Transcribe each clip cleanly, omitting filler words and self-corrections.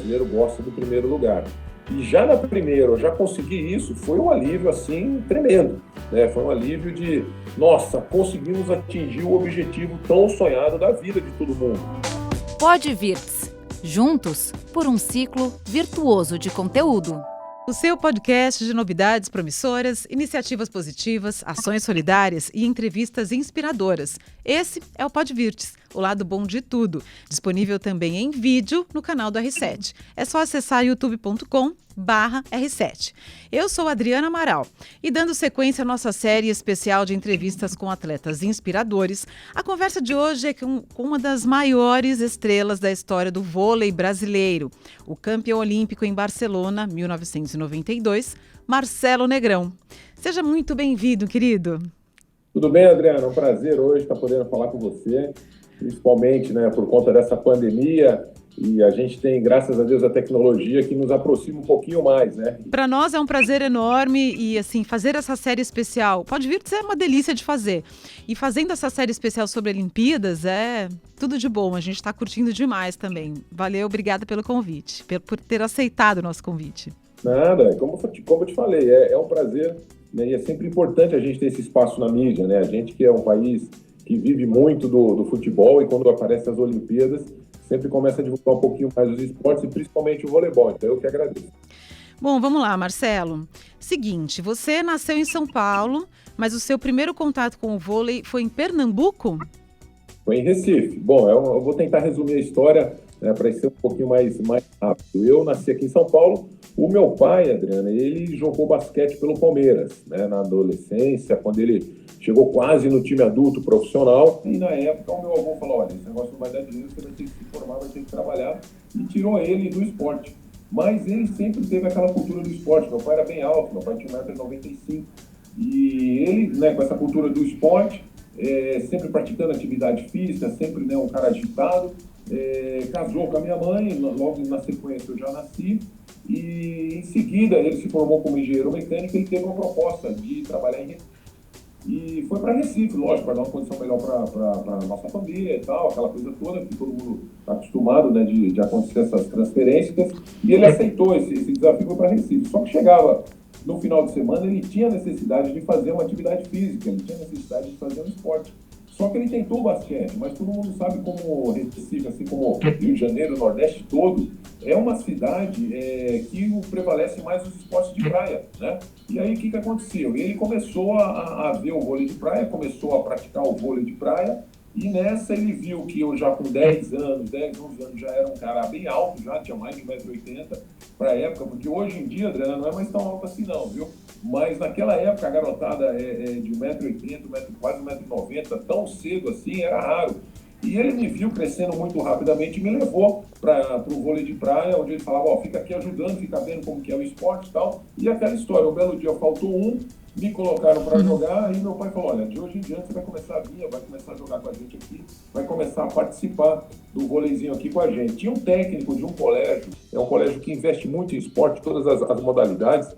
brasileiro gosta do primeiro lugar. E já na primeira, eu já consegui isso, foi um alívio, assim, tremendo, né? Foi um alívio de, nossa, conseguimos atingir o objetivo tão sonhado da vida de todo mundo. PodVirts. Juntos por um ciclo virtuoso de conteúdo. O seu podcast de novidades promissoras, iniciativas positivas, ações solidárias e entrevistas inspiradoras. Esse é o PodVirts, o lado bom de tudo. Disponível também em vídeo no canal do R7. É só acessar youtube.com/R7. Eu sou Adriana Amaral e dando sequência à nossa série especial de entrevistas com atletas inspiradores, a conversa de hoje é com uma das maiores estrelas da história do vôlei brasileiro, o campeão olímpico em Barcelona, 1992, Marcelo Negrão. Seja muito bem-vindo, querido. Tudo bem, Adriana? É um prazer hoje estar podendo falar com você, principalmente, né, por conta dessa pandemia. E a gente tem, graças a Deus, a tecnologia que nos aproxima um pouquinho mais, né? Para nós é um prazer enorme e, assim, fazer essa série especial pode vir a ser uma delícia de fazer. E fazendo essa série especial sobre Olimpíadas é tudo de bom. A gente está curtindo demais também. Valeu, obrigada pelo convite, por ter aceitado o nosso convite. Nada, como eu te falei, é um prazer, né? E é sempre importante a gente ter esse espaço na mídia, né? A gente que é um país que vive muito do futebol e quando aparecem as Olimpíadas, sempre começa a divulgar um pouquinho mais os esportes e principalmente o voleibol. Então, eu que agradeço. Bom, vamos lá, Marcelo. Seguinte, você nasceu em São Paulo, mas o seu primeiro contato com o vôlei foi em Pernambuco? Foi em Recife. Bom, eu vou tentar resumir a história, né, para ser um pouquinho mais rápido. Eu nasci aqui em São Paulo. O meu pai, Adriana, ele jogou basquete pelo Palmeiras, né, na adolescência, quando ele chegou quase no time adulto profissional. E na época o meu avô falou, olha, esse negócio não vai dar dinheiro, você vai ter que se formar, vai ter que trabalhar. E tirou ele do esporte. Mas ele sempre teve aquela cultura do esporte. Meu pai era bem alto, meu pai tinha 1,95 m. E ele, né, com essa cultura do esporte, sempre praticando atividade física, sempre, né, um cara agitado, casou com a minha mãe, logo na sequência eu já nasci. E em seguida ele se formou como engenheiro mecânico e ele teve uma proposta de trabalhar em Recife. E foi para Recife, lógico, para dar uma condição melhor para a nossa família e tal, aquela coisa toda, que todo mundo está acostumado, né, de acontecer essas transferências. E ele aceitou esse desafio para Recife. Só que chegava no final de semana, ele tinha necessidade de fazer uma atividade física, ele tinha necessidade de fazer um esporte. Só que ele tentou o basquete, mas todo mundo sabe como Recife, assim como Rio de Janeiro, o Nordeste todo, é uma cidade que prevalece mais os esportes de praia, né? E aí o que aconteceu? Ele começou a ver o vôlei de praia, começou a praticar o vôlei de praia, e nessa ele viu que eu já com 10 anos, 10, 11 anos, já era um cara bem alto, já tinha mais de 1,80 m para a época, porque hoje em dia, Adriana, não é mais tão alto assim não, viu? Mas naquela época a garotada de 1,80 m, quase 1,90 m, tão cedo assim, era raro. E ele me viu crescendo muito rapidamente e me levou para o vôlei de praia, onde ele falava, ó, fica aqui ajudando, fica vendo como que é o esporte e tal. E aquela história, um belo dia faltou me colocaram para jogar, e meu pai falou, olha, de hoje em diante você vai começar a vir, vai começar a jogar com a gente aqui, vai começar a participar do vôleizinho aqui com a gente. Tinha um técnico de um colégio, é um colégio que investe muito em esporte, todas as modalidades,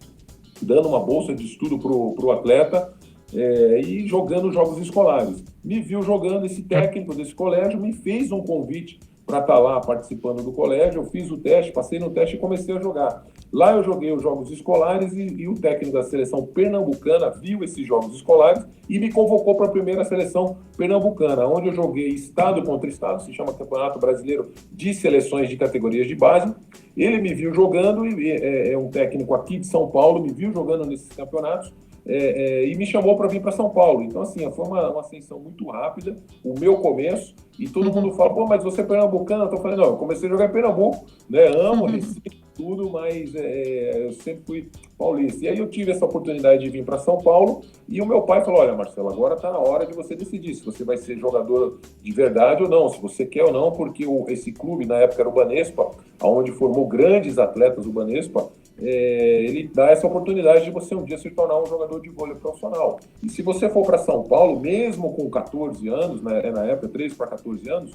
dando uma bolsa de estudo para o atleta e jogando jogos escolares. Me viu jogando, esse técnico desse colégio me fez um convite para estar lá participando do colégio. Eu fiz o teste, passei no teste e comecei a jogar. Lá eu joguei os jogos escolares e o técnico da seleção pernambucana viu esses jogos escolares e me convocou para a primeira seleção pernambucana, onde eu joguei estado contra estado, se chama Campeonato Brasileiro de Seleções de Categorias de Base. Ele me viu jogando, e é um técnico aqui de São Paulo, me viu jogando nesses campeonatos, e me chamou para vir para São Paulo. Então, assim, foi uma ascensão muito rápida, o meu começo, e todo mundo fala, pô, mas você é pernambucano? Eu tô falando, não, eu comecei a jogar em Pernambuco, né, amo Recife, tudo, mas eu sempre fui paulista. E aí eu tive essa oportunidade de vir para São Paulo, e o meu pai falou, olha, Marcelo, agora está na hora de você decidir se você vai ser jogador de verdade ou não, se você quer ou não, porque esse clube, na época era o Banespa, onde formou grandes atletas, o Banespa, ele dá essa oportunidade de você um dia se tornar um jogador de vôlei profissional. E se você for para São Paulo, mesmo com 14 anos, né, na época, 13 para 14 anos,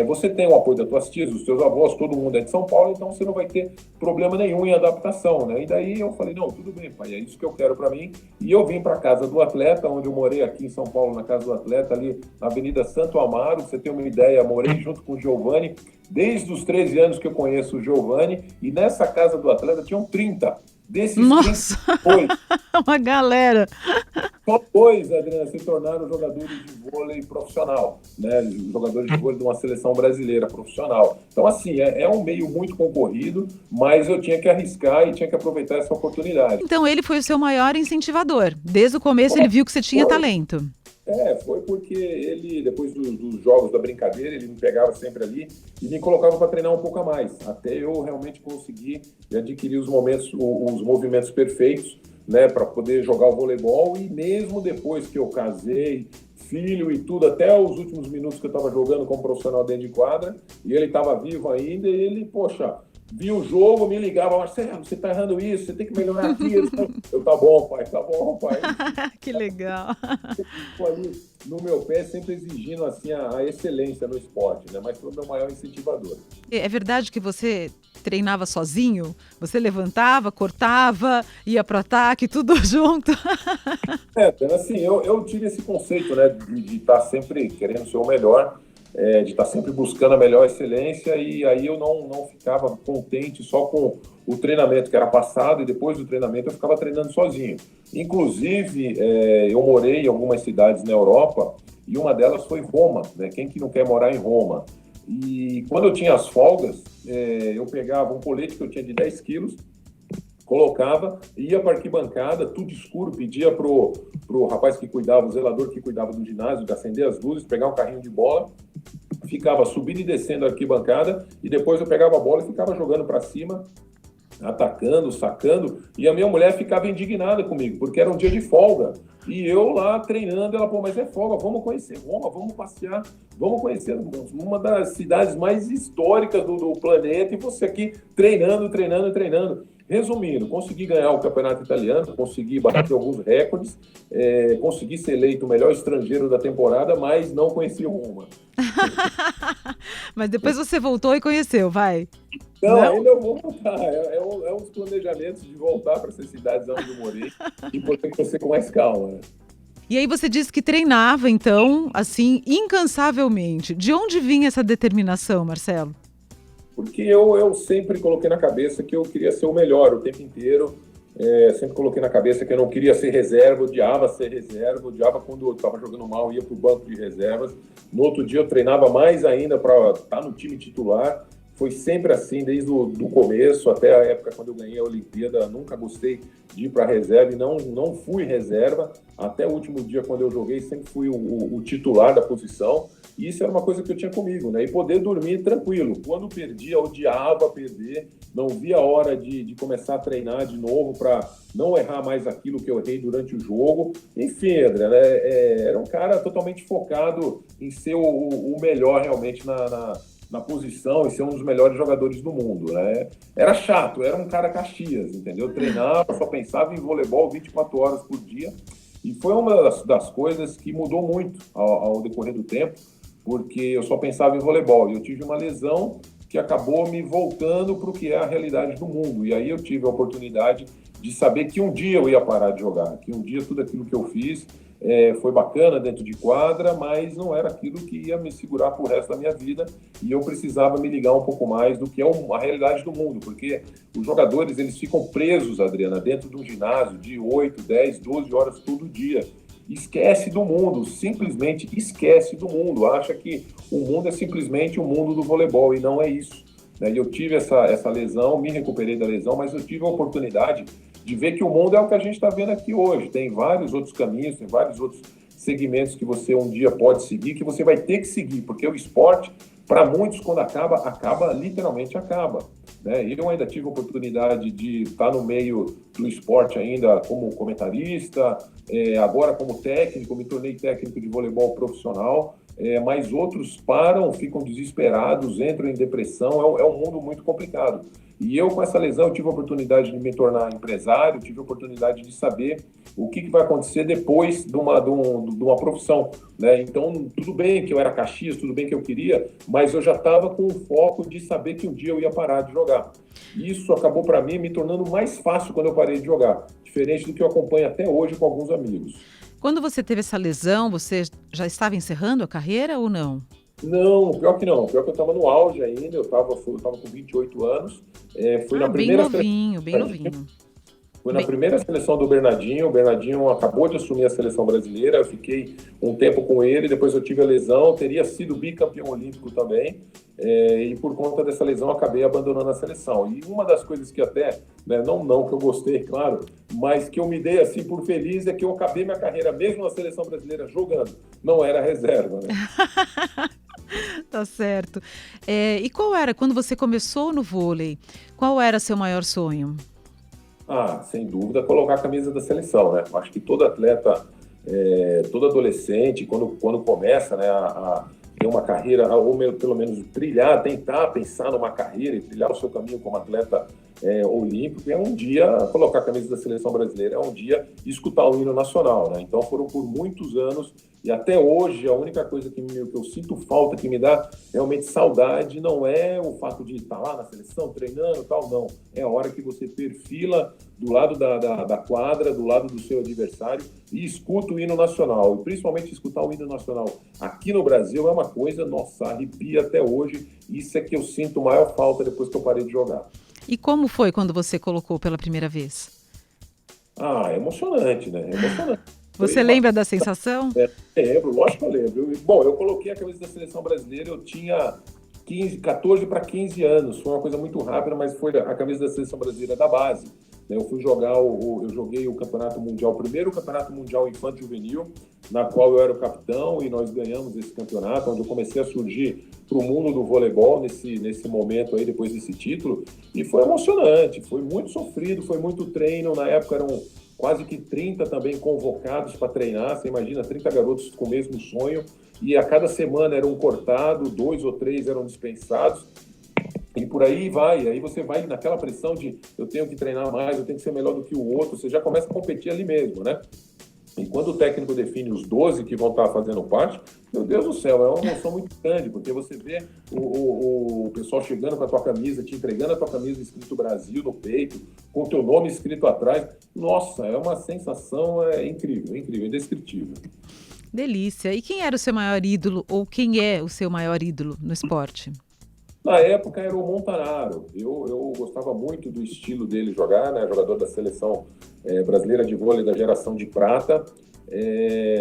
você tem o apoio das tuas tias, dos seus avós, todo mundo é de São Paulo, então você não vai ter problema nenhum em adaptação, né? E daí eu falei, não, tudo bem, pai, é isso que eu quero para mim. E eu vim para a Casa do Atleta, onde eu morei aqui em São Paulo, na Casa do Atleta, ali na Avenida Santo Amaro. Pra você ter uma ideia, morei junto com o Giovanni, Desde os 13 anos que eu conheço o Giovani, e nessa casa do atleta tinham 30. Desses Nossa, 30, uma galera. só 2, Adriana, se tornaram jogadores de vôlei profissional, né? Jogadores de vôlei de uma seleção brasileira profissional. Então, assim, é um meio muito concorrido, mas eu tinha que arriscar e tinha que aproveitar essa oportunidade. Então ele foi o seu maior incentivador. Desde o começo ele viu que você tinha talento. Foi porque ele, depois dos jogos da brincadeira, ele me pegava sempre ali e me colocava para treinar um pouco a mais, até eu realmente conseguir adquirir os movimentos perfeitos, né, para poder jogar o voleibol. E mesmo depois que eu casei, filho e tudo, até os últimos minutos que eu estava jogando como profissional dentro de quadra, e ele estava vivo ainda, e ele, poxa, via o jogo, me ligava: Marcelo, você tá errando isso, você tem que melhorar aqui. Eu, tá bom, pai. Que legal. Ficou ali no meu pé, sempre exigindo assim a excelência no esporte, né? Mas foi o meu maior incentivador. É verdade que você treinava sozinho? Você levantava, cortava, ia pro ataque, tudo junto? Assim, eu tive esse conceito, né, de estar sempre querendo ser o melhor, de estar sempre buscando a melhor excelência, e aí eu não ficava contente só com o treinamento que era passado, e depois do treinamento eu ficava treinando sozinho. Inclusive, eu morei em algumas cidades na Europa, e uma delas foi Roma, né? Quem que não quer morar em Roma? E quando eu tinha as folgas, eu pegava um colete que eu tinha de 10 quilos, colocava, ia para a arquibancada, tudo escuro, pedia pro rapaz que cuidava, o zelador que cuidava do ginásio, de acender as luzes, pegar um carrinho de bola, ficava subindo e descendo a arquibancada, e depois eu pegava a bola e ficava jogando para cima, atacando, sacando, e a minha mulher ficava indignada comigo, porque era um dia de folga, e eu lá treinando, ela, mas é folga, vamos conhecer Roma, vamos passear, vamos conhecer uma das cidades mais históricas do planeta, e você aqui treinando. Resumindo, consegui ganhar o campeonato italiano, consegui bater alguns recordes, consegui ser eleito o melhor estrangeiro da temporada, mas não conheci Roma. Mas depois você voltou e conheceu, vai? Não, ainda eu vou voltar. É um dos planejamentos de voltar para essas cidades onde eu morei e poder conhecer com mais calma, né? E aí você disse que treinava, então, assim, incansavelmente. De onde vinha essa determinação, Marcelo? Porque eu sempre coloquei na cabeça que eu queria ser o melhor o tempo inteiro. Sempre coloquei na cabeça que eu não queria ser reserva, odiava ser reserva, odiava quando eu estava jogando mal, ia para o banco de reservas. No outro dia eu treinava mais ainda para estar no time titular. Foi sempre assim, desde o começo até a época quando eu ganhei a Olimpíada. Nunca gostei de ir para a reserva e não fui reserva. Até o último dia, quando eu joguei, sempre fui o titular da posição. E isso era uma coisa que eu tinha comigo, né? E poder dormir tranquilo. Quando perdia, eu odiava perder. Não via a hora de começar a treinar de novo para não errar mais aquilo que eu errei durante o jogo. Enfim, Adriano, era um cara totalmente focado em ser o melhor realmente na posição e ser um dos melhores jogadores do mundo, né? Era chato, era um cara Caxias, entendeu? Treinava, só pensava em voleibol 24 horas por dia. E foi uma das coisas que mudou muito ao decorrer do tempo, porque eu só pensava em voleibol. E eu tive uma lesão que acabou me voltando para o que é a realidade do mundo. E aí eu tive a oportunidade de saber que um dia eu ia parar de jogar, que um dia tudo aquilo que eu fiz foi bacana dentro de quadra, mas não era aquilo que ia me segurar pro resto da minha vida, e eu precisava me ligar um pouco mais do que é a realidade do mundo, porque os jogadores, eles ficam presos, Adriana, dentro de um ginásio de 8, 10, 12 horas todo dia. Esquece do mundo, simplesmente esquece do mundo, acha que o mundo é simplesmente o mundo do voleibol, e não é isso, né? E eu tive essa lesão, me recuperei da lesão, mas eu tive a oportunidade de ver que o mundo é o que a gente está vendo aqui hoje. Tem vários outros caminhos, tem vários outros segmentos que você um dia pode seguir, que você vai ter que seguir, porque o esporte, para muitos, quando acaba, literalmente acaba, né? Eu ainda tive a oportunidade de estar no meio do esporte ainda como comentarista, agora como técnico, me tornei técnico de voleibol profissional, mas outros param, ficam desesperados, entram em depressão, é um mundo muito complicado. E eu, com essa lesão, eu tive a oportunidade de me tornar empresário, tive a oportunidade de saber o que vai acontecer depois de uma profissão, né? Então, tudo bem que eu era Caxias, tudo bem que eu queria, mas eu já estava com o foco de saber que um dia eu ia parar de jogar. E isso acabou, para mim, me tornando mais fácil quando eu parei de jogar, diferente do que eu acompanho até hoje com alguns amigos. Quando você teve essa lesão, você já estava encerrando a carreira ou não? Não, pior que não. Pior que eu estava no auge ainda, eu estava com 28 anos. Fui na Bem primeira novinho, bem novinho. Fui na Bem, primeira seleção do Bernardinho. O Bernardinho acabou de assumir a seleção brasileira. Eu fiquei um tempo com ele, depois eu tive a lesão. Teria sido bicampeão olímpico também. E por conta dessa lesão, acabei abandonando a seleção. E uma das coisas que até, né, não que eu gostei, claro, mas que eu me dei assim por feliz é que eu acabei minha carreira mesmo na seleção brasileira jogando. Não era reserva, né? tá certo. E qual era, quando você começou no vôlei, qual era seu maior sonho? Sem dúvida, colocar a camisa da seleção, né? Acho que todo atleta, todo adolescente, quando começa, né, a ter uma carreira, ou pelo menos trilhar, tentar pensar numa carreira e trilhar o seu caminho como atleta olímpico, é um dia colocar a camisa da seleção brasileira, é um dia escutar o hino nacional, né? Então foram por muitos anos e até hoje a única coisa que eu sinto falta, que me dá realmente saudade, não é o fato de estar lá na seleção, treinando e tal, não. É a hora que você perfila do lado da quadra, do lado do seu adversário e escuta o hino nacional. E principalmente escutar o hino nacional aqui no Brasil é uma coisa, nossa, arrepia até hoje. Isso é que eu sinto maior falta depois que eu parei de jogar. E como foi quando você colocou pela primeira vez? É emocionante, né? É emocionante. Você lembra da sensação? Lembro, lógico que eu lembro. Bom, eu coloquei a camisa da seleção brasileira, eu tinha 14 para 15 anos. Foi uma coisa muito rápida, mas foi a camisa da seleção brasileira da base. Eu fui jogar, eu joguei o Campeonato Mundial, o primeiro Campeonato Mundial Infanto Juvenil, na qual eu era o capitão, e nós ganhamos esse campeonato, onde eu comecei a surgir para o mundo do voleibol nesse momento aí, depois desse título. E foi emocionante, foi muito sofrido, foi muito treino. Na época eram quase que 30 também convocados para treinar. Você imagina, 30 garotos com o mesmo sonho. E a cada semana era um cortado, 2 ou 3 eram dispensados. E por aí vai. Aí você vai naquela pressão de eu tenho que treinar mais, eu tenho que ser melhor do que o outro. Você já começa a competir ali mesmo, né? E quando o técnico define os 12 que vão estar fazendo parte, meu Deus do céu, é uma emoção muito grande, porque você vê o pessoal chegando com a tua camisa, te entregando a tua camisa escrito Brasil no peito, com o teu nome escrito atrás. Nossa, é uma sensação incrível, indescritível. Delícia. E quem era o seu maior ídolo, ou quem é o seu maior ídolo no esporte? Na época era o Montanaro. Eu gostava muito do estilo dele jogar, né? Jogador da seleção brasileira de vôlei da geração de prata.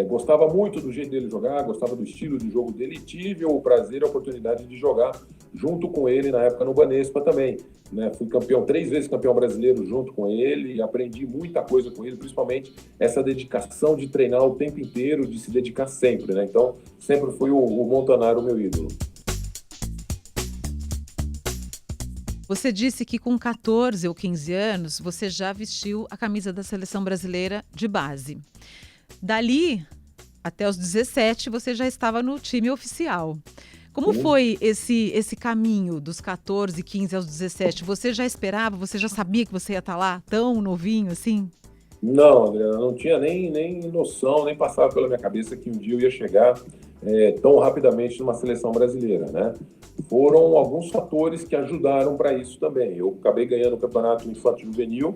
Gostava muito do jeito dele jogar, gostava do estilo de jogo dele e tive o prazer e a oportunidade de jogar junto com ele na época no Banespa também, né? Fui campeão, 3 vezes campeão brasileiro junto com ele e aprendi muita coisa com ele, principalmente essa dedicação de treinar o tempo inteiro, de se dedicar sempre, né? Então sempre foi o Montanaro o meu ídolo. Você disse que com 14 ou 15 anos você já vestiu a camisa da seleção brasileira de base. Dali até os 17 você já estava no time oficial. Como foi esse caminho dos 14, 15 aos 17? Você já esperava, você já sabia que você ia estar lá tão novinho assim? Não, Adriana, não tinha nem noção, nem passava pela minha cabeça que um dia eu ia chegar tão rapidamente numa seleção brasileira, né? Foram alguns fatores que ajudaram para isso também. Eu acabei ganhando o campeonato infantil juvenil,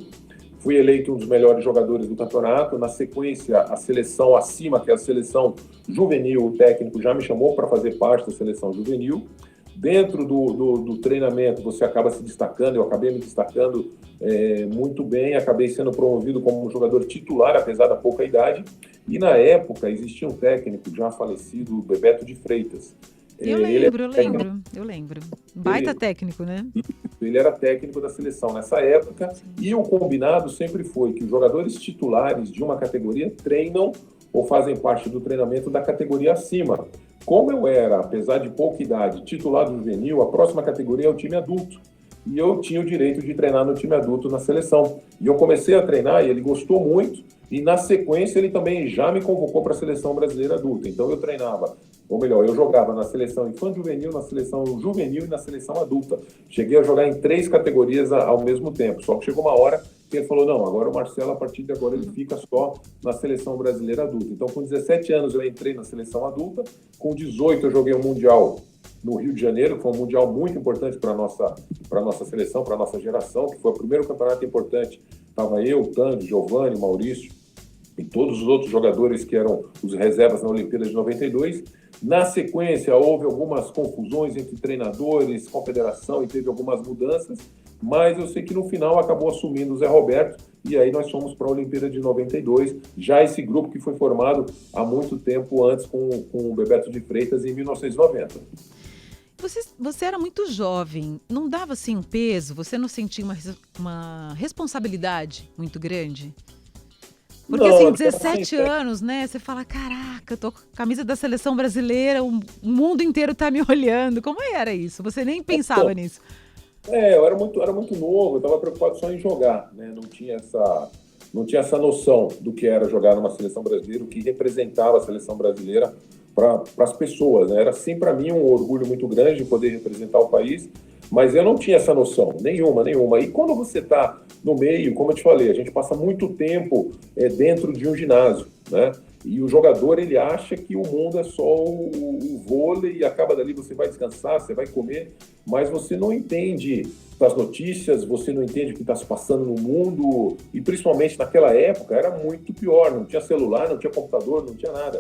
fui eleito um dos melhores jogadores do campeonato. Na sequência, a seleção acima, que é a seleção juvenil, o técnico já me chamou para fazer parte da seleção juvenil. Dentro do treinamento, você acaba se destacando, eu acabei me destacando muito bem, acabei sendo promovido como um jogador titular, apesar da pouca idade. E na época, existia um técnico já falecido, Bebeto de Freitas. Eu lembro. Baita técnico, né? Ele era técnico da seleção nessa época. Sim. E o combinado sempre foi que os jogadores titulares de uma categoria treinam ou fazem parte do treinamento da categoria acima. Como eu era, apesar de pouca idade, titular do juvenil, a próxima categoria é o time adulto. E eu tinha o direito de treinar no time adulto na seleção. E eu comecei a treinar e ele gostou muito. E na sequência ele também já me convocou para a seleção brasileira adulta. Então eu treinava, ou melhor, eu jogava na seleção infanto-juvenil, na seleção juvenil e na seleção adulta. Cheguei a jogar em 3 categorias ao mesmo tempo. Só que chegou uma hora que ele falou, não, agora o Marcelo, a partir de agora, ele fica só na seleção brasileira adulta. Então, com 17 anos, eu entrei na seleção adulta. Com 18, eu joguei o Mundial no Rio de Janeiro, que foi um Mundial muito importante para a nossa seleção, para a nossa geração, que foi o primeiro campeonato importante. Estava eu, Tândio, Giovanni, Maurício. e todos os outros jogadores que eram os reservas na Olimpíada de 92. Na sequência, houve algumas confusões entre treinadores, confederação, e teve algumas mudanças, mas eu sei que no final acabou assumindo o Zé Roberto, e aí nós fomos para a Olimpíada de 92, já esse grupo que foi formado há muito tempo antes com o Bebeto de Freitas em 1990. Você era muito jovem, não dava assim um peso? Você não sentia uma responsabilidade muito grande? Porque Não, assim, até 17 anos, né? Você fala, caraca, eu tô com a camisa da seleção brasileira, o mundo inteiro tá me olhando. Como era isso? Você nem pensava nisso. Eu era muito novo, eu estava preocupado só em jogar, né? Não tinha essa noção do que era jogar numa seleção brasileira, o que representava a seleção brasileira para as pessoas, né? Era sim para mim um orgulho muito grande de poder representar o país, mas eu não tinha essa noção, nenhuma. E quando você está no meio, como eu te falei, a gente passa muito tempo dentro de um ginásio, né? E o jogador, ele acha que o mundo é só o vôlei e acaba dali, você vai descansar, você vai comer, mas você não entende das notícias, você não entende o que está se passando no mundo, e principalmente naquela época era muito pior, não tinha celular, não tinha computador, não tinha nada.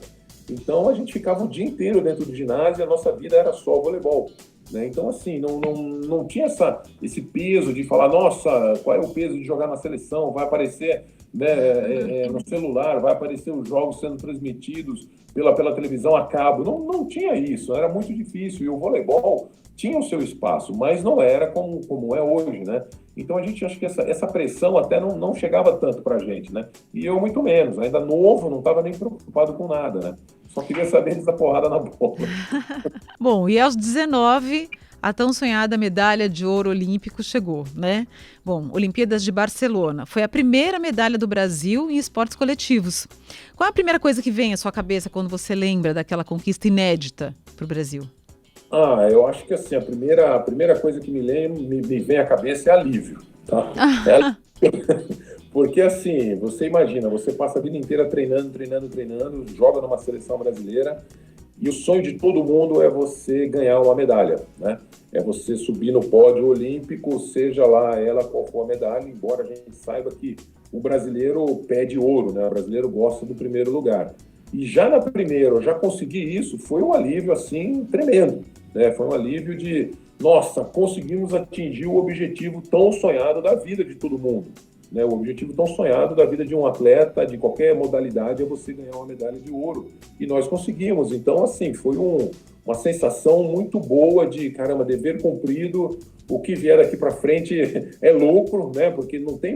Então a gente ficava o dia inteiro dentro do ginásio e a nossa vida era só voleibol, né? Então assim, não tinha esse peso de falar, nossa, qual é o peso de jogar na seleção, vai aparecer, né, no celular, vai aparecer os jogos sendo transmitidos pela televisão a cabo. Não tinha isso, era muito difícil, e o voleibol tinha o seu espaço, mas não era como é hoje, né? Então a gente acha que essa pressão até não chegava tanto pra gente, né? E eu muito menos, ainda novo, não estava nem preocupado com nada, né? Só queria saber da porrada na bola. Bom, e aos 19, a tão sonhada medalha de ouro olímpico chegou, né? Bom, Olimpíadas de Barcelona. Foi a primeira medalha do Brasil em esportes coletivos. Qual é a primeira coisa que vem à sua cabeça quando você lembra daquela conquista inédita para o Brasil? Eu acho que assim, a primeira coisa que me vem à cabeça é alívio, tá? Porque assim, você imagina, você passa a vida inteira treinando, joga numa seleção brasileira, e o sonho de todo mundo é você ganhar uma medalha, né? É você subir no pódio olímpico, seja lá ela qual for a medalha, embora a gente saiba que o brasileiro pede ouro, né? O brasileiro gosta do primeiro lugar. E já na primeira, eu já consegui isso, foi um alívio assim tremendo, né? Foi um alívio de, nossa, conseguimos atingir o objetivo tão sonhado da vida de todo mundo, né? O objetivo tão sonhado da vida de um atleta, de qualquer modalidade, é você ganhar uma medalha de ouro. E nós conseguimos. Então, assim, foi uma sensação muito boa de, caramba, dever cumprido. O que vier daqui para frente é lucro, né? Porque não tem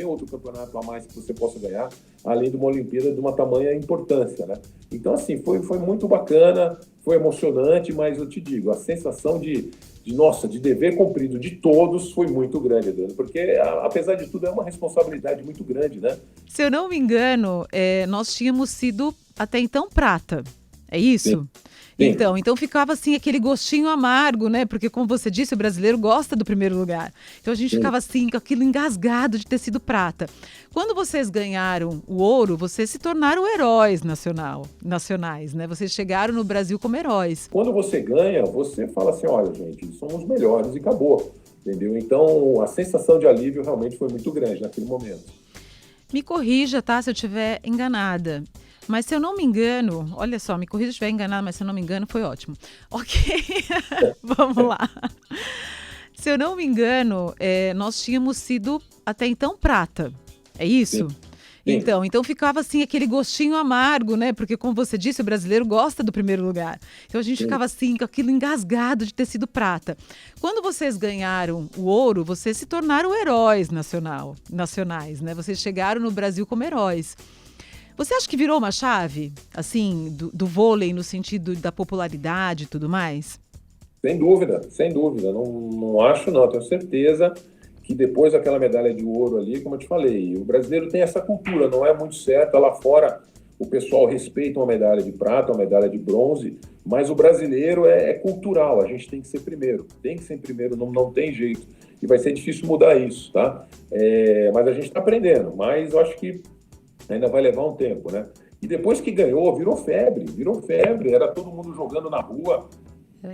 outro campeonato a mais que você possa ganhar, além de uma Olimpíada de uma tamanha importância, né? Então, assim, foi muito bacana, foi emocionante, mas eu te digo, a sensação de dever cumprido de todos foi muito grande, Adriano, porque, apesar de tudo, é uma responsabilidade muito grande, né? Se eu não me engano, nós tínhamos sido até então prata, é isso? Sim. Então ficava assim aquele gostinho amargo, né? Porque, como você disse, o brasileiro gosta do primeiro lugar. Então a gente ficava assim, com aquilo engasgado de ter sido prata. Quando vocês ganharam o ouro, vocês se tornaram heróis nacionais, né? Vocês chegaram no Brasil como heróis. Quando você ganha, você fala assim, olha, gente, somos melhores e acabou, entendeu? Então a sensação de alívio realmente foi muito grande naquele momento. Me corrija, tá? Se eu estiver enganada. Mas se eu não me engano, olha só, me corrija se eu estiver enganada, mas se eu não me engano, foi ótimo. Ok, vamos lá. Se eu não me engano, nós tínhamos sido até então prata, é isso? Sim. Então ficava assim aquele gostinho amargo, né? Porque, como você disse, o brasileiro gosta do primeiro lugar. Então a gente ficava assim, com aquilo engasgado de ter sido prata. Quando vocês ganharam o ouro, vocês se tornaram heróis nacionais, né? Vocês chegaram no Brasil como heróis. Você acha que virou uma chave, assim, do vôlei no sentido da popularidade e tudo mais? Sem dúvida. Não acho, não. Tenho certeza que depois daquela medalha de ouro ali, como eu te falei, o brasileiro tem essa cultura, não é muito certa. Lá fora, o pessoal respeita uma medalha de prata, uma medalha de bronze, mas o brasileiro é cultural. A gente tem que ser primeiro. Não tem jeito. E vai ser difícil mudar isso, tá? Mas a gente está aprendendo. Mas eu acho que ainda vai levar um tempo, né? E depois que ganhou, virou febre, era todo mundo jogando na rua,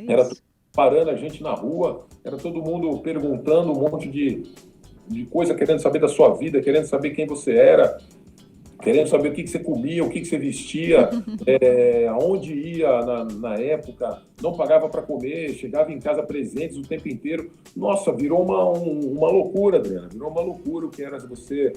era todo mundo parando a gente na rua, era todo mundo perguntando um monte de coisa, querendo saber da sua vida, querendo saber quem você era. querendo saber o que você comia, o que você vestia, aonde ia na época, não pagava para comer, chegava em casa presentes o tempo inteiro. Nossa, virou uma loucura, Adriana, virou uma loucura o que era você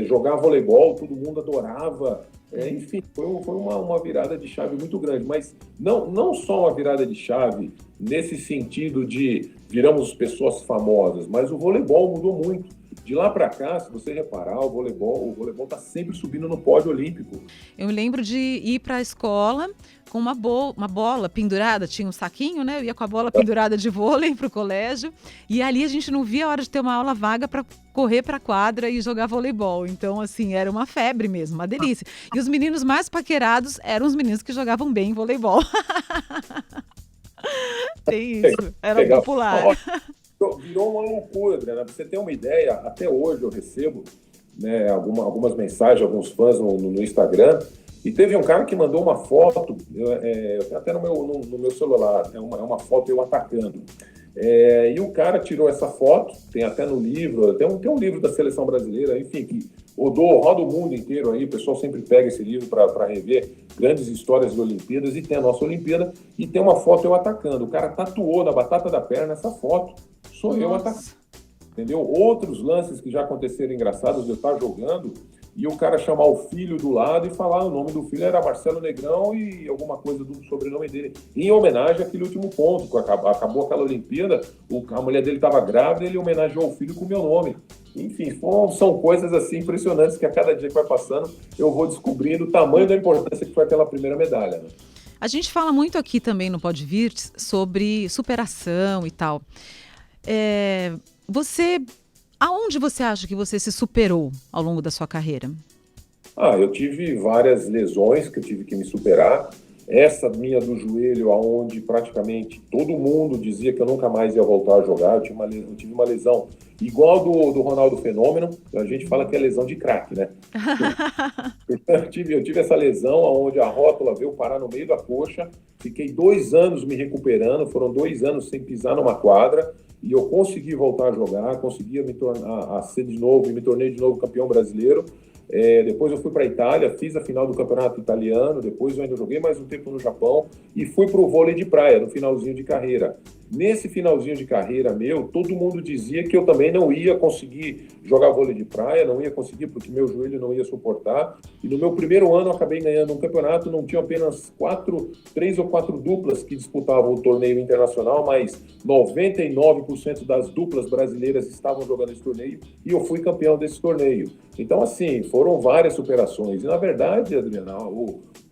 jogar voleibol, todo mundo adorava. Enfim, foi uma virada de chave muito grande, mas não só uma virada de chave nesse sentido de viramos pessoas famosas, mas o voleibol mudou muito. De lá para cá, se você reparar, o voleibol está sempre subindo no pódio olímpico. Eu me lembro de ir para a escola com uma bola pendurada, tinha um saquinho, né? Eu ia com a bola pendurada de vôlei para o colégio e ali a gente não via a hora de ter uma aula vaga para correr para a quadra e jogar voleibol. Então, assim, era uma febre mesmo, uma delícia. E os meninos mais paquerados eram os meninos que jogavam bem voleibol. Tem isso, era popular. Virou uma loucura, Adriana. Pra você ter uma ideia, até hoje eu recebo, né, algumas mensagens, alguns fãs no Instagram, e teve um cara que mandou uma foto, até no meu celular, é uma foto eu atacando. E o cara tirou essa foto, tem até no livro, tem um livro da Seleção Brasileira, enfim, que roda o mundo inteiro aí, o pessoal sempre pega esse livro para rever grandes histórias de Olimpíadas, e tem a nossa Olimpíada, e tem uma foto eu atacando. O cara tatuou na batata da perna essa foto, sou eu atacando, entendeu? Outros lances que já aconteceram engraçados, eu estar jogando, e o cara chamar o filho do lado e falar o nome do filho era Marcelo Negrão e alguma coisa do sobrenome dele, em homenagem àquele último ponto, que acabou aquela Olimpíada, a mulher dele estava grávida, ele homenageou o filho com o meu nome. Enfim, são coisas assim impressionantes que a cada dia que vai passando eu vou descobrindo o tamanho da importância que foi aquela primeira medalha, né? A gente fala muito aqui também no Pode Virtus sobre superação e tal. Aonde você acha que você se superou ao longo da sua carreira? Eu tive várias lesões que eu tive que me superar. Essa minha do joelho, onde praticamente todo mundo dizia que eu nunca mais ia voltar a jogar. Eu tive uma lesão igual do Ronaldo Fenômeno. A gente fala que é lesão de craque, né? Eu tive essa lesão onde a rótula veio parar no meio da coxa. Fiquei 2 anos me recuperando. Foram 2 anos sem pisar numa quadra. E eu consegui voltar a jogar, consegui me tornar a ser de novo, e me tornei de novo campeão brasileiro. Depois eu fui para a Itália, fiz a final do campeonato italiano, depois eu ainda joguei mais um tempo no Japão e fui para o vôlei de praia, no finalzinho de carreira. Nesse finalzinho de carreira meu, todo mundo dizia que eu também não ia conseguir jogar vôlei de praia, não ia conseguir porque meu joelho não ia suportar. E no meu primeiro ano eu acabei ganhando um campeonato, não tinha apenas 3 ou 4 duplas que disputavam o torneio internacional, mas 99% das duplas brasileiras estavam jogando esse torneio e eu fui campeão desse torneio. Então, assim, foram várias superações. E, na verdade, Adriana,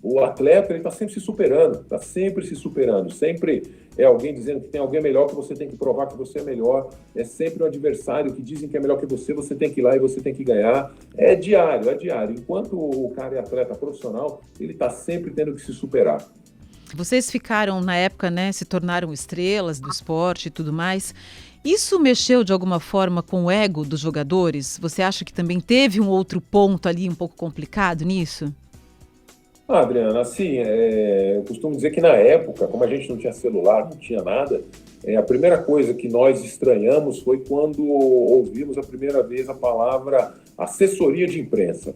o atleta está sempre se superando, Sempre é alguém dizendo que tem alguém melhor, que você tem que provar que você é melhor. É sempre um adversário que dizem que é melhor que você tem que ir lá e você tem que ganhar. É diário. Enquanto o cara é atleta profissional, ele está sempre tendo que se superar. Vocês ficaram, na época, né, se tornaram estrelas do esporte e tudo mais. Isso mexeu de alguma forma com o ego dos jogadores? Você acha que também teve um outro ponto ali um pouco complicado nisso? Adriana, assim, eu costumo dizer que na época, como a gente não tinha celular, não tinha nada, a primeira coisa que nós estranhamos foi quando ouvimos a primeira vez a palavra assessoria de imprensa.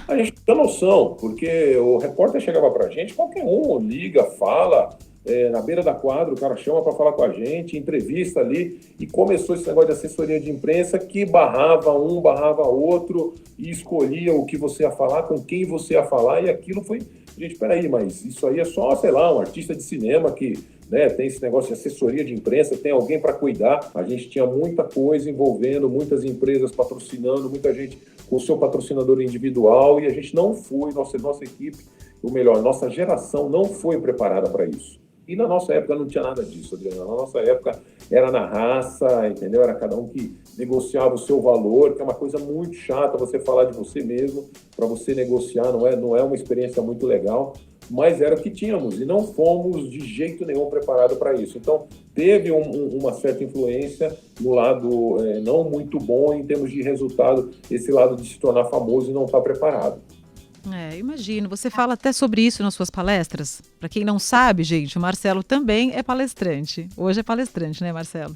A gente não tinha noção, porque o repórter chegava pra gente, qualquer um liga, fala, na beira da quadra, o cara chama para falar com a gente, entrevista ali, e começou esse negócio de assessoria de imprensa que barrava um, barrava outro, e escolhia o que você ia falar, com quem você ia falar, e aquilo foi... Gente, peraí, mas isso aí é só, sei lá, um artista de cinema que, né, tem esse negócio de assessoria de imprensa, tem alguém para cuidar. A gente tinha muita coisa envolvendo, muitas empresas patrocinando, muita gente com o seu patrocinador individual, e a gente não foi, nossa equipe, ou melhor, nossa geração não foi preparada para isso. E na nossa época não tinha nada disso, Adriana. Na nossa época era na raça, entendeu? Era cada um que negociava o seu valor, que é uma coisa muito chata você falar de você mesmo, para você negociar, não é uma experiência muito legal, mas era o que tínhamos e não fomos de jeito nenhum preparados para isso. Então, teve uma certa influência no lado não muito bom em termos de resultado, esse lado de se tornar famoso e não estar preparado. Imagino. Você fala até sobre isso nas suas palestras. Para quem não sabe, gente, o Marcelo também é palestrante. Hoje é palestrante, né, Marcelo?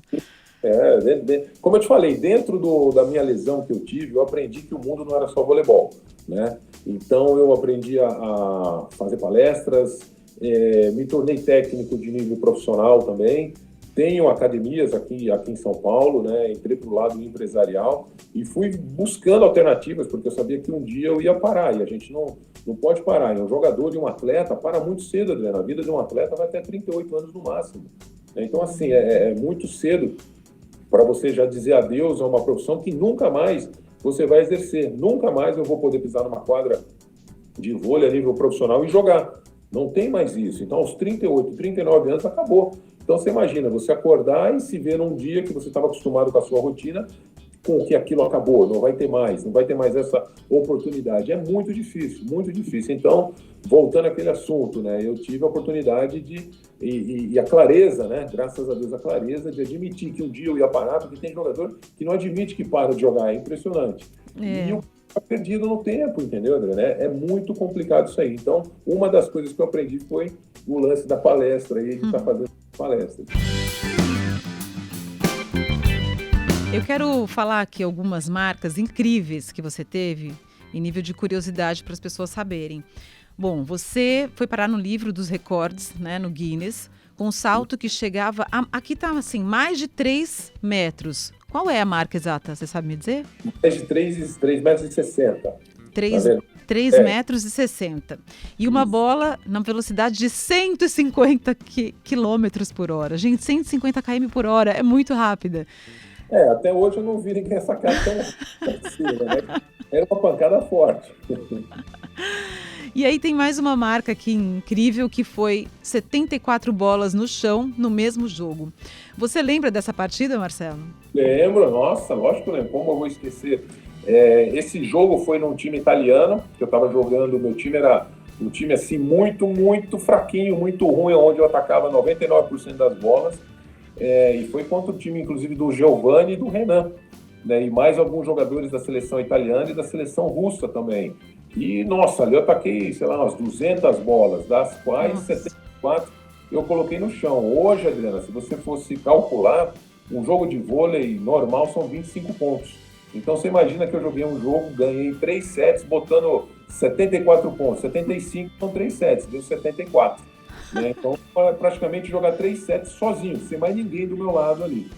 Como eu te falei, dentro da minha lesão que eu tive, eu aprendi que o mundo não era só voleibol, né? Então, eu aprendi a fazer palestras, me tornei técnico de nível profissional também, tenho academias aqui em São Paulo, né? Entrei para o lado empresarial e fui buscando alternativas, porque eu sabia que um dia eu ia parar, e a gente não pode parar. E um jogador e um atleta para muito cedo, Adriana. A vida de um atleta vai até 38 anos no máximo. Então, assim, é muito cedo para você já dizer adeus a uma profissão que nunca mais você vai exercer. Nunca mais eu vou poder pisar numa quadra de vôlei a nível profissional e jogar. Não tem mais isso. Então, aos 38, 39 anos, acabou. Então, você imagina, você acordar e se ver num dia que você estava acostumado com a sua rotina, com que aquilo acabou, não vai ter mais essa oportunidade. É muito difícil, muito difícil. Então, voltando àquele assunto, né, eu tive a oportunidade e a clareza, né, graças a Deus, a clareza de admitir que um dia eu ia parar, porque tem jogador que não admite que para de jogar, é impressionante. E eu perdido no tempo, entendeu, André? É muito complicado isso aí. Então, uma das coisas que eu aprendi foi o lance da palestra, aí, de estar fazendo palestra. Eu quero falar aqui algumas marcas incríveis que você teve em nível de curiosidade para as pessoas saberem. Bom, você foi parar no livro dos recordes, né, no Guinness, com um salto que chegava aqui está assim, mais de 3 metros. Qual é a marca exata? Você sabe me dizer? Mais de 3,60 metros. 3 metros e 60. E uma bola na velocidade de 150 quilômetros por hora. Gente, 150 km por hora é muito rápida. Até hoje eu não vi ninguém sacar tão assim, né? Era uma pancada forte. E aí tem mais uma marca aqui incrível, que foi 74 bolas no chão no mesmo jogo. Você lembra dessa partida, Marcelo? Lembro, nossa, lógico que eu lembro. Como eu vou esquecer? Esse jogo foi num time italiano, que eu estava jogando, meu time era um time assim muito, muito fraquinho, muito ruim, onde eu atacava 99% das bolas. E foi contra o time, inclusive, do Giovanni e do Renan, né? E mais alguns jogadores da seleção italiana e da seleção russa também. E, nossa, ali eu ataquei, sei lá, umas 200 bolas, das quais 74 eu coloquei no chão. Hoje, Adriana, se você fosse calcular, um jogo de vôlei normal são 25 pontos. Então, você imagina que eu joguei um jogo, ganhei 3 sets, botando 74 pontos. 75 são 3 sets, deu 74. Né? Então, praticamente jogar 3 sets sozinho, sem mais ninguém do meu lado ali.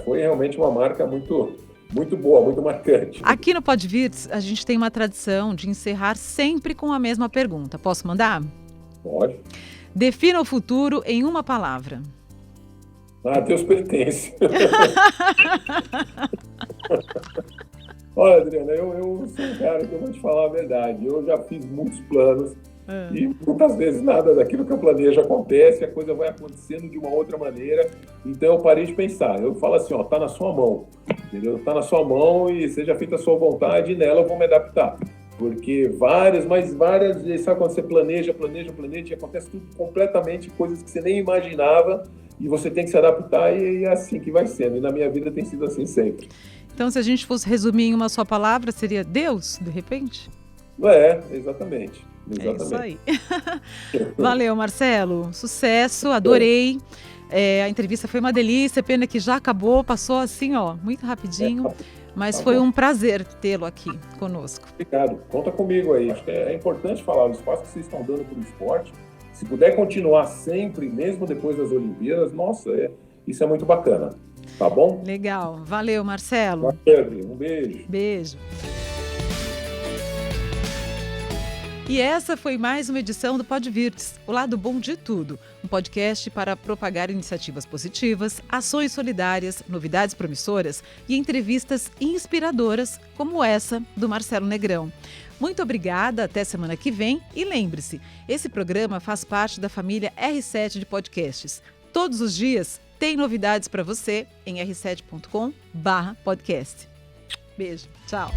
Foi realmente uma marca muito, muito boa, muito marcante. Aqui no Podvirts, a gente tem uma tradição de encerrar sempre com a mesma pergunta. Posso mandar? Pode. Defina o futuro em uma palavra. Deus pertence. Olha, Adriana, eu sou um cara que eu vou te falar a verdade. Eu já fiz muitos planos. E muitas vezes nada daquilo que eu planejo acontece, a coisa vai acontecendo de uma outra maneira. Então eu parei de pensar. Eu falo assim, tá na sua mão, entendeu? Tá na sua mão e seja feita a sua vontade, e nela eu vou me adaptar. Porque várias vezes, sabe quando você planeja e acontece tudo completamente, coisas que você nem imaginava, e você tem que se adaptar, e é assim que vai sendo. E na minha vida tem sido assim sempre. Então, se a gente fosse resumir em uma só palavra, seria Deus, de repente? Exatamente. É isso aí. Valeu, Marcelo. Sucesso, adorei. A entrevista foi uma delícia, pena que já acabou, passou assim, muito rapidinho. Mas foi um prazer tê-lo aqui conosco. Obrigado. Conta comigo aí. Acho que é importante falar, o espaço que vocês estão dando para o esporte, se puder continuar sempre, mesmo depois das Olimpíadas, nossa, isso é muito bacana. Tá bom? Legal. Valeu, Marcelo. Valeu, um beijo. Beijo. E essa foi mais uma edição do Podvirts, o lado bom de tudo. Um podcast para propagar iniciativas positivas, ações solidárias, novidades promissoras e entrevistas inspiradoras como essa do Marcelo Negrão. Muito obrigada, até semana que vem. E lembre-se, esse programa faz parte da família R7 de podcasts. Todos os dias tem novidades para você em r7.com/podcast. Beijo, tchau.